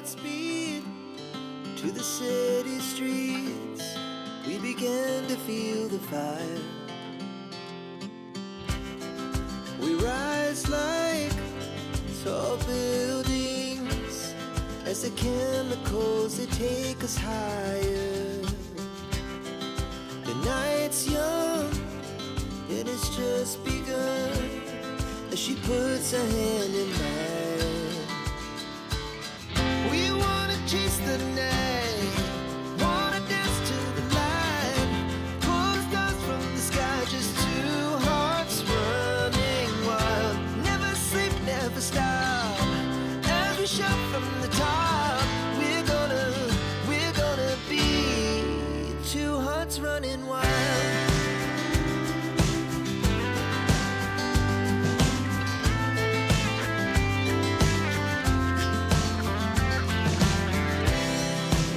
Godspeed to the city streets. We began to feel the fire. We rise like tall buildings as the chemicals, they take us higher. The night's young, it has just begun as she puts her hand in mine. We wanna chase the night, wanna dance to the light, pull stars from the sky, just two hearts running wild. Never sleep, never stop, as we shout from the top. We're gonna be two hearts running wild.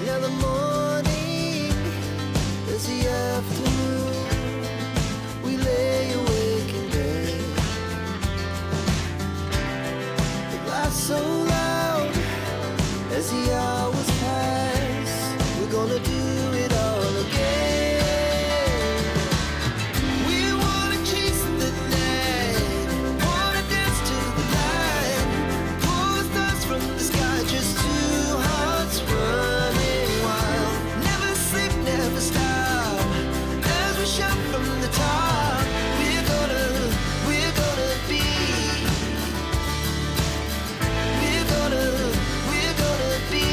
Now the morning is the afternoon. We lay awake in bed. The glass so loud as the hours pass. We're gonna do it all again. We wanna chase the night, wanna dance to the light, pull stars from the sky, just two hearts running wild. Never sleep, never stop, as we shout from the top. We're gonna be, we're gonna be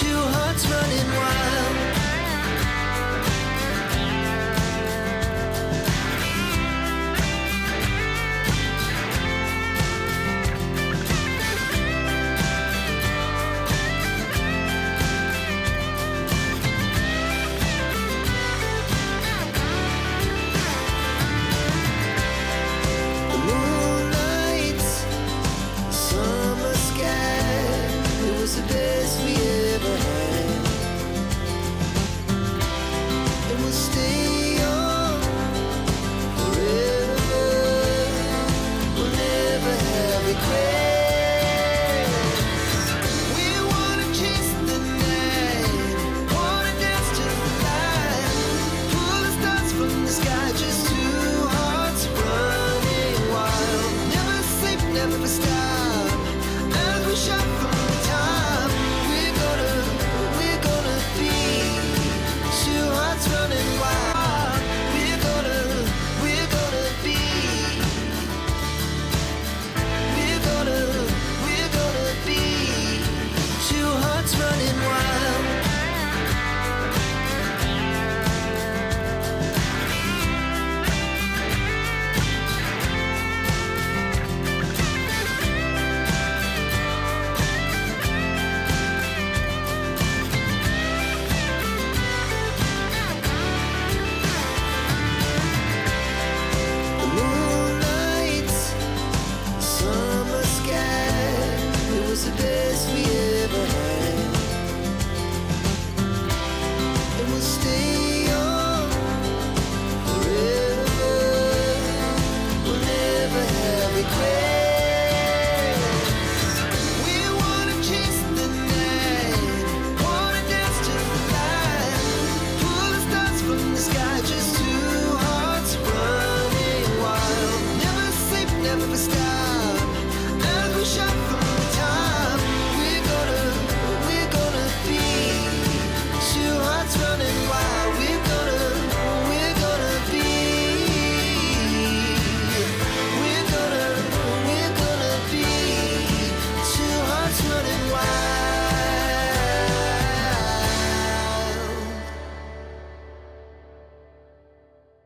two hearts running wild. The moonlight, summer sky, it was the best we